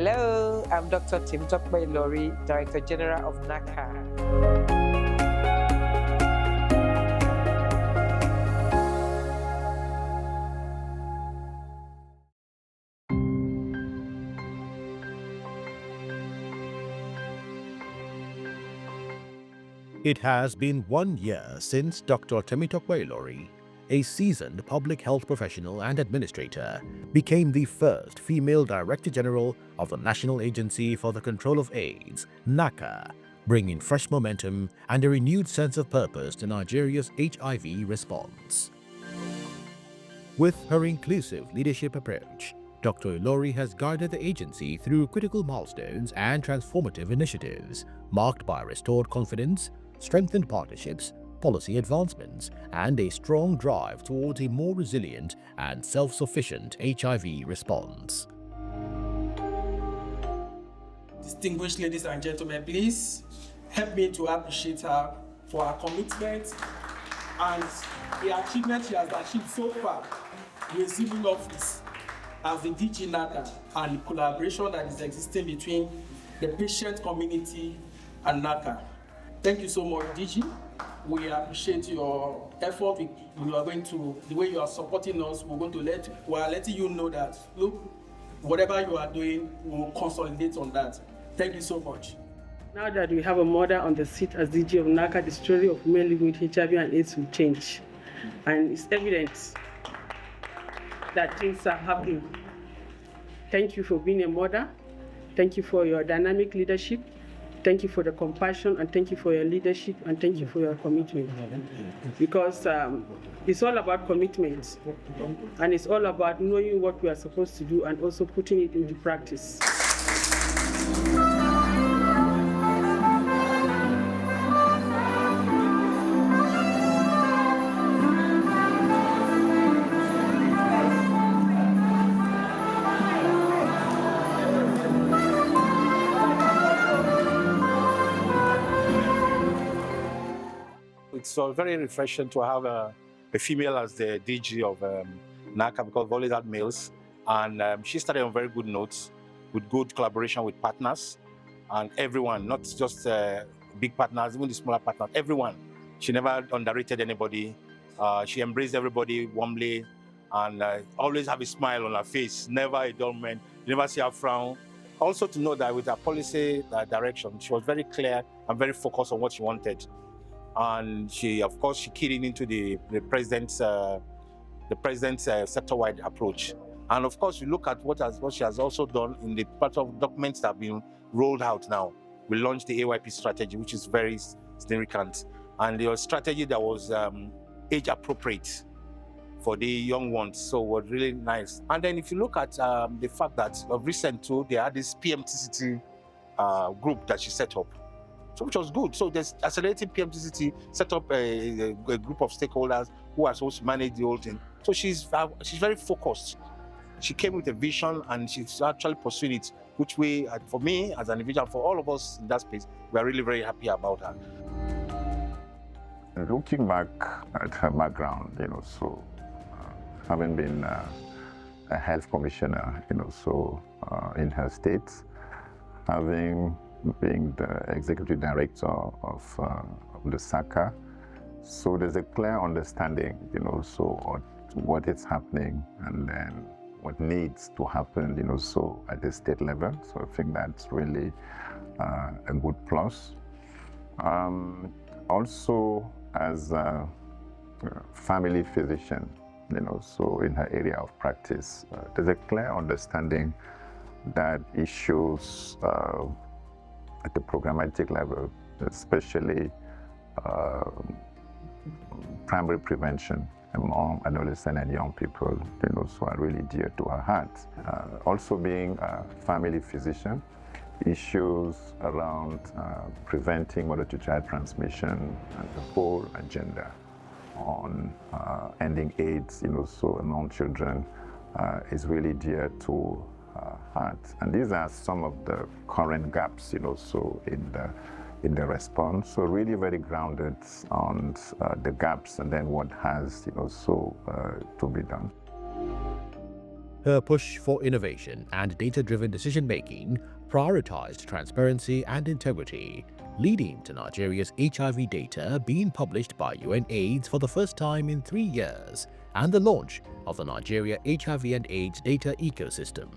Hello, I'm Dr. Temitope Ilori, Director General of NACA. It has been 1 year since Dr. Temitope Ilori, a seasoned public health professional and administrator, became the first female Director General of the National Agency for the Control of AIDS, NACA, bringing fresh momentum and a renewed sense of purpose to Nigeria's HIV response. With her inclusive leadership approach, Dr. Ilori has guided the agency through critical milestones and transformative initiatives marked by restored confidence, strengthened partnerships, policy advancements, and a strong drive towards a more resilient and self-sufficient HIV response. Distinguished ladies and gentlemen, please help me to appreciate her for her commitment and the achievement she has achieved so far in civil office as the DG NACA and the collaboration that is existing between the patient community and NACA. Thank you so much, DG. We appreciate your effort. We are going to, the way you are supporting us, we are letting you know that, look, whatever you are doing, we will consolidate on that. Thank you so much. Now that we have a mother on the seat as DG of NACA, the story of men living with HIV and AIDS will change. And it's evident that things are happening. Thank you for being a mother. Thank you for your dynamic leadership. Thank you for the compassion, and thank you for your leadership, and thank you for your commitment. Because it's all about commitment, and it's all about knowing what we are supposed to do and also putting it into practice. It's very refreshing to have a female as the DG of NACA, because we've always had males. And she started on very good notes, with good collaboration with partners and everyone, not just big partners, even the smaller partners, everyone. She never underrated anybody. She embraced everybody warmly and always have a smile on her face, never a dull moment, you never see her frown. Also to know that with her policy direction, she was very clear and very focused on what she wanted. And she, of course, she keyed into the president's sector-wide approach. And of course, we look at what she has also done in the part of documents that have been rolled out now. We launched the AYP strategy, which is very significant, and the strategy that was age appropriate for the young ones, so it was really nice. And then if you look at the fact that of recent too, they had this PMTCT group that she set up, so which was good. So there's accelerating PMTCT set up a group of stakeholders who are supposed to manage the whole thing. So she's very focused. She came with a vision and she's actually pursuing it, which we, for me as an individual, for all of us in that space, we are really very happy about her. Looking back at her background, so having been a health commissioner, in her state, having been the executive director of the SACA, so there's a clear understanding, so what is happening and then what needs to happen, so at the state level. So I think that's really a good plus. Also, as a family physician, so in her area of practice, there's a clear understanding that issues at the programmatic level, especially primary prevention among adolescent and young people, so are really dear to her heart. Also being a family physician, issues around preventing mother-to-child transmission and the whole agenda on ending AIDS, so among children, is really dear to her heart. And these are some of the current gaps, so in the response. So really very grounded on the gaps and then what has, to be done. Her push for innovation and data-driven decision-making prioritized transparency and integrity, leading to Nigeria's HIV data being published by UNAIDS for the first time in 3 years, and the launch of the Nigeria HIV and AIDS data ecosystem.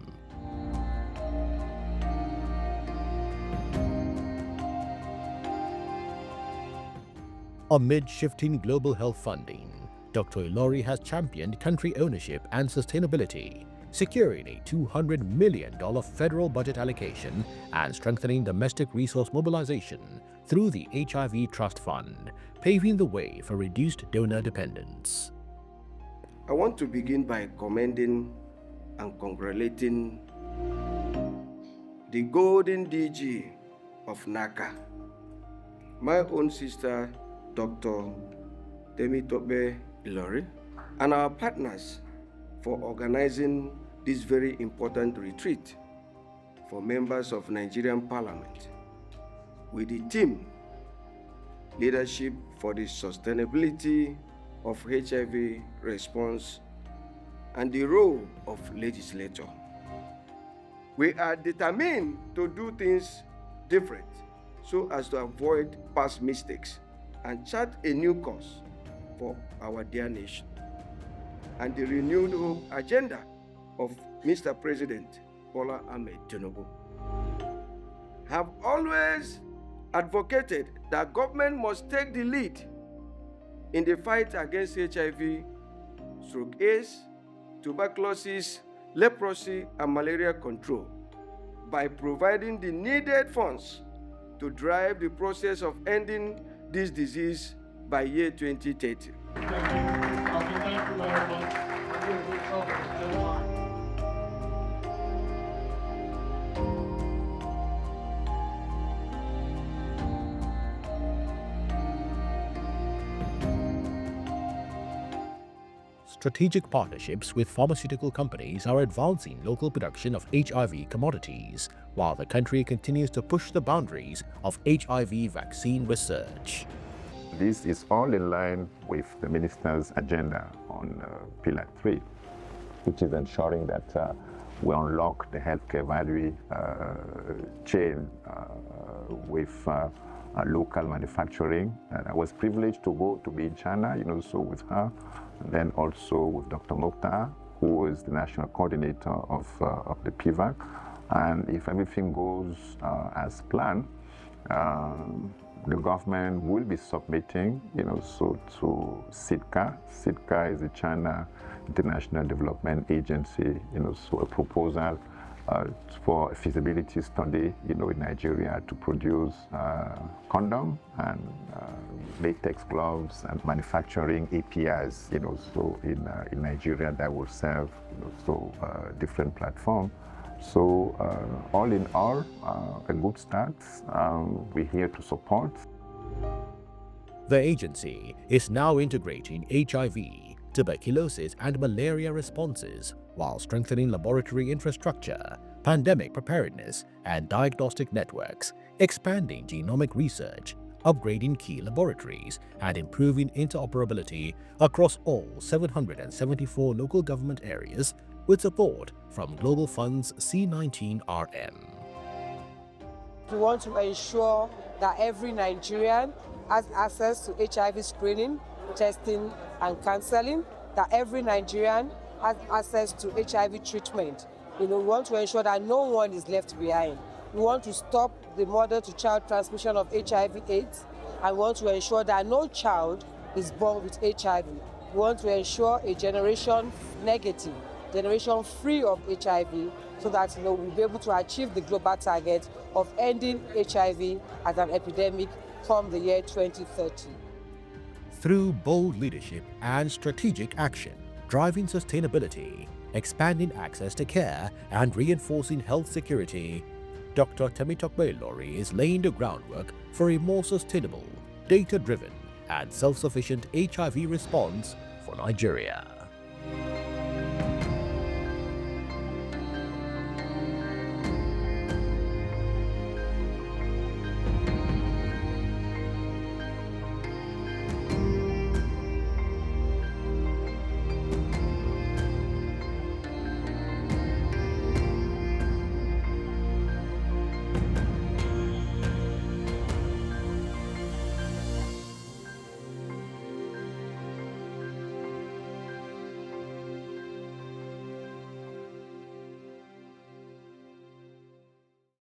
Amid shifting global health funding, Dr. Ilori has championed country ownership and sustainability, securing a $200 million federal budget allocation and strengthening domestic resource mobilization through the HIV Trust Fund, paving the way for reduced donor dependence. I want to begin by commending and congratulating the golden DG of NACA, my own sister, Dr. Temitope Ilori, and our partners for organizing this very important retreat for members of Nigerian Parliament with the theme Leadership for the Sustainability of HIV Response and the Role of Legislator. We are determined to do things different so as to avoid past mistakes and chart a new course for our dear nation. And the renewed hope agenda of Mr. President Bola Ahmed Tinubu have always advocated that government must take the lead in the fight against HIV, AIDS, tuberculosis, leprosy, and malaria control by providing the needed funds to drive the process of ending this disease by year 2030. Strategic partnerships with pharmaceutical companies are advancing local production of HIV commodities, while the country continues to push the boundaries of HIV vaccine research. This is all in line with the Minister's agenda on Pillar 3, which is ensuring that we unlock the healthcare value chain with local manufacturing. And I was privileged to be in China, so with her, and then also with Dr. Mokhtar, who is the national coordinator of the PVAC. And if everything goes as planned, the government will be submitting, so to SIDCA. SIDCA is the China International Development Agency, so a proposal for a feasibility study, in Nigeria to produce condom and latex gloves and manufacturing APIs, so in Nigeria that will serve, different platforms. So all in all, a good start. We're here to support. The agency is now integrating HIV, tuberculosis and malaria responses while strengthening laboratory infrastructure, pandemic preparedness and diagnostic networks, expanding genomic research, upgrading key laboratories, and improving interoperability across all 774 local government areas with support from Global Fund's C19RM. We want to ensure that every Nigerian has access to HIV screening, testing, and counseling, that every Nigerian has access to HIV treatment. We want to ensure that no one is left behind. We want to stop the mother-to-child transmission of HIV/AIDS, and we want to ensure that no child is born with HIV. We want to ensure a generation negative, generation free of HIV, so that we'll be able to achieve the global target of ending HIV as an epidemic from the year 2030. Through bold leadership and strategic action, driving sustainability, expanding access to care, and reinforcing health security, Dr. Temitope Ilori is laying the groundwork for a more sustainable, data-driven, and self-sufficient HIV response for Nigeria.